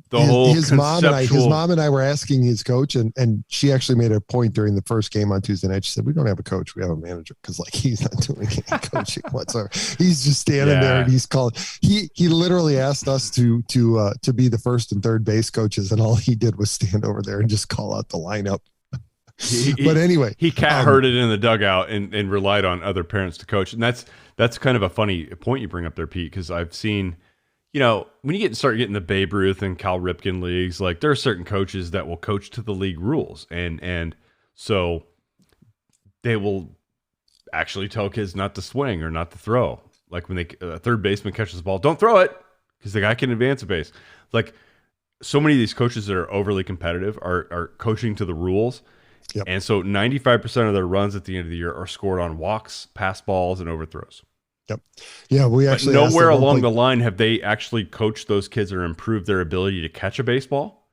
his mom and I were asking his coach, and she actually made a point during the first game on Tuesday night. She said, "We don't have a coach, we have a manager," because he's not doing any coaching whatsoever. He's just standing there and he's calling. He literally asked us to be the first and third base coaches, and all he did was stand over there and just call out the lineup. But anyway, he cat herded in the dugout and relied on other parents to coach, and that's kind of a funny point you bring up there, Pete, because I've seen. When you start getting the Babe Ruth and Cal Ripken leagues, like there are certain coaches that will coach to the league rules. And so they will actually tell kids not to swing or not to throw. Like when a third baseman catches the ball, don't throw it because the guy can advance a base. Like so many of these coaches that are overly competitive are coaching to the rules. Yep. And so 95% of their runs at the end of the year are scored on walks, pass balls, and overthrows. Yep. Yeah, we But actually nowhere along the line have they actually coached those kids or improved their ability to catch a baseball,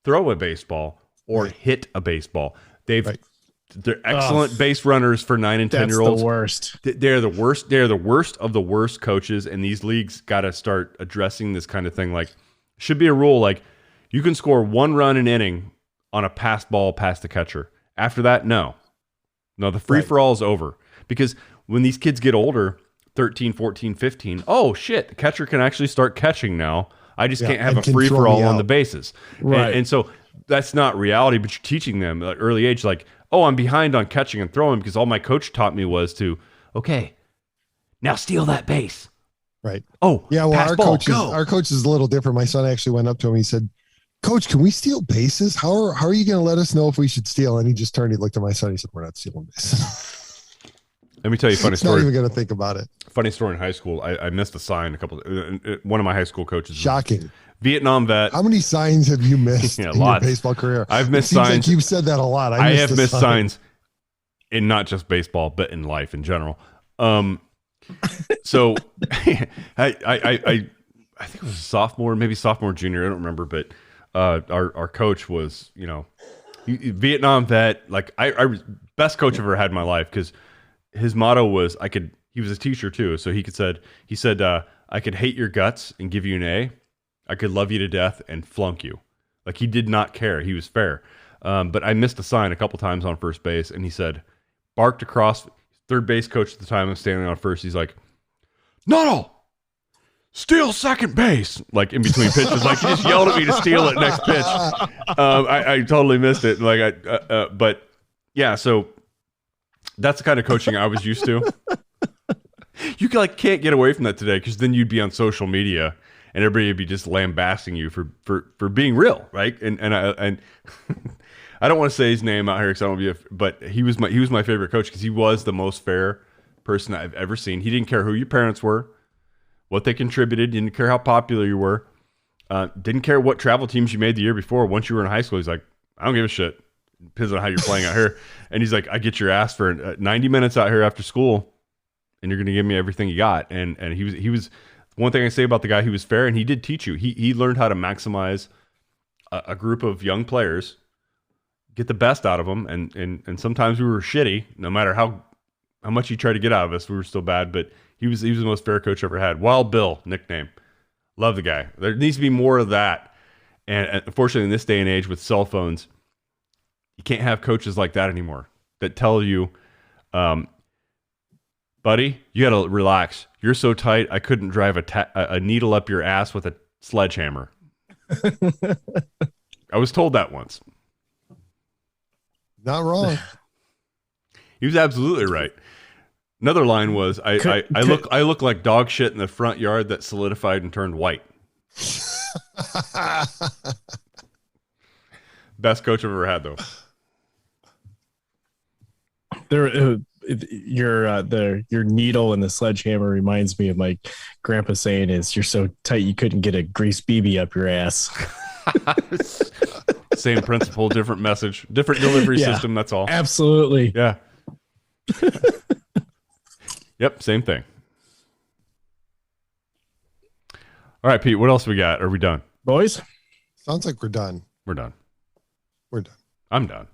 throw a baseball, or hit a baseball. They're excellent base runners for 9 and 10-year-olds. The worst. They're the worst. They're the worst of the worst coaches, and these leagues got to start addressing this kind of thing. Like, should be a rule like you can score 1 run an inning on a pass ball past the catcher. After that, no, the free for all is over, because when these kids get older, 13, 14, 15, oh shit, the catcher can actually start catching now. I just can't have a free for all on the bases, right? And so that's not reality, but you're teaching them at early age, like, oh, I'm behind on catching and throwing because all my coach taught me was to, okay, now steal that base. Right. Oh, yeah. Well, our ball, coach is a little different. My son actually went up to him. He said, "Coach, can we steal bases? How are you going to let us know if we should steal?" And he just turned. He looked at my son. He said, "We're not stealing bases." Let me tell you a funny story. Not even going to think about it. Funny story in high school. I missed a sign one of my high school coaches. Shocking. Vietnam vet. How many signs have you missed in your baseball carear? I've missed signs. Like you've said that a lot. I have missed signs in not just baseball, but in life in general. So I think it was sophomore, maybe sophomore, junior. I don't remember, but our coach was, Vietnam vet. Like I best coach I've ever had in my life, because his motto was he was a teacher too. So he said, I could hate your guts and give you an A. I could love you to death and flunk you. Like, he did not care. He was fair. But I missed a sign a couple times on first base, and he said, barked across, third base coach at the time, I'm standing on first. He's like, Nuttall, steal second base. Like, in between pitches. Like, he just yelled at me to steal it next pitch. I totally missed it. Like, but yeah, so that's the kind of coaching I was used to. You can't get away from that today, because then you'd be on social media and everybody would be just lambasting you for being real, right? And I don't want to say his name out here because I don't want to be but he was my favorite coach, because he was the most fair person I've ever seen. He didn't care who your parents were, what they contributed, didn't care how popular you were, didn't care what travel teams you made the year before. Once you were in high school, he's like, I don't give a shit. Depends on how you're playing out here. And he's like, I get your ass for 90 minutes out here after school, and you're going to give me everything you got. And he was one thing I say about the guy, he was fair, and he did teach you. He learned how to maximize a group of young players, get the best out of them, and sometimes we were shitty. No matter how much he tried to get out of us, we were still bad. But he was the most fair coach I ever had. Wild Bill nickname. Love the guy. There needs to be more of that. And unfortunately, in this day and age with cell phones, you can't have coaches like that anymore that tell you, buddy, you got to relax. You're so tight, I couldn't drive a needle up your ass with a sledgehammer. I was told that once. Not wrong. He was absolutely right. Another line was, I look like dog shit in the front yard that solidified and turned white. Best coach I've ever had, though. Your needle and the sledgehammer reminds me of my grandpa saying, "Is you're so tight you couldn't get a grease BB up your ass." Same principle, different message, different delivery system. That's all. Absolutely. Yeah. Yep. Same thing. All right, Pete. What else we got? Are we done, boys? Sounds like we're done. We're done. We're done. I'm done.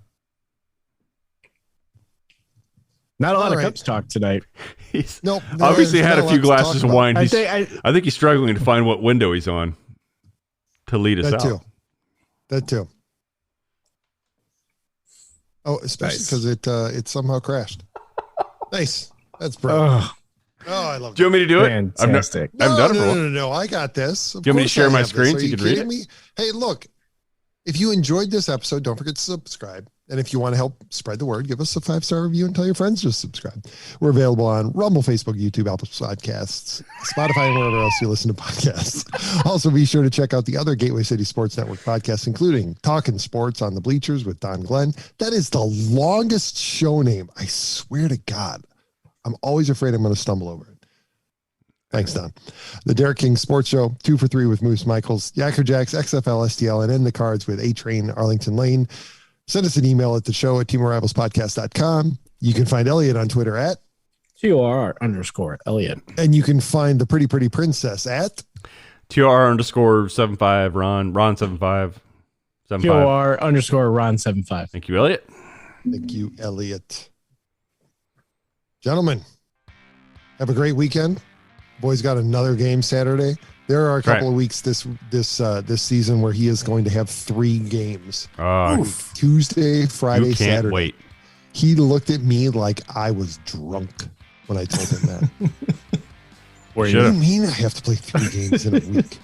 Not a lot of Cubs talk tonight. Nope. Obviously had a few glasses of wine. I think he's struggling to find what window he's on to lead us out. That too. Oh, especially because it somehow crashed. Nice. That's brilliant. Oh, I love it. Do you want me to do it? Fantastic. I've done it. No. I got this. Do you want me to share my screen so you can read it? Me? Hey, look. If you enjoyed this episode, don't forget to subscribe. And if you want to help spread the word, give us a 5-star review and tell your friends to subscribe. We're available on Rumble, Facebook, YouTube, Apple Podcasts, Spotify, and wherever else you listen to podcasts. Also, be sure to check out the other Gateway City Sports Network podcasts, including Talking Sports on the Bleachers with Don Glenn. That is the longest show name. I swear to God. I'm always afraid I'm going to stumble over it. Thanks, Don. The Derek King Sports Show, 2 for 3 with Moose Michaels, Yacker Jacks, XFL, STL, and In the Cards with A-Train, Arlington Lane. Send us an email at the show at teamarivalspodcast.com. You can find Elliot on Twitter at TOR_Elliot. And you can find the pretty princess at TR_75 Ron 75. TOR_Ron75. Thank you, Elliot. Thank you, Elliot. Gentlemen, have a great weekend. Boys got another game Saturday. There are a couple of weeks this season where he is going to have 3 games. Tuesday, Friday, Saturday. Wait. He looked at me like I was drunk when I told him that. What do you mean I have to play 3 games in a week?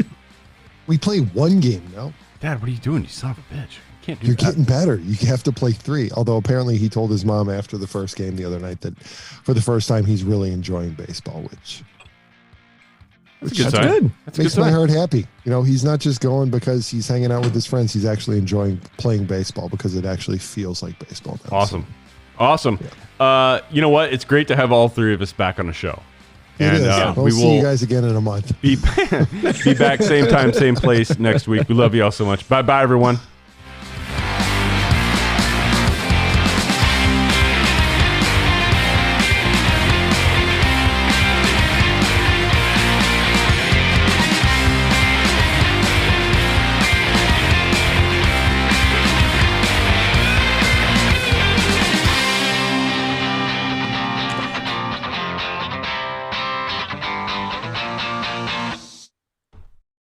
We play 1 game now. Dad, what are you doing? You son of a bitch. You can't do You're that. getting better. You have to play 3. Although apparently he told his mom after the first game the other night that for the first time he's really enjoying baseball, which That's good. Makes my heart happy. You know, he's not just going because he's hanging out with his friends. He's actually enjoying playing baseball because it actually feels like baseball now. Awesome. Yeah. You know what? It's great to have all 3 of us back on the show. And we'll see you guys again in a month. Be back same time, same place next week. We love you all so much. Bye, everyone.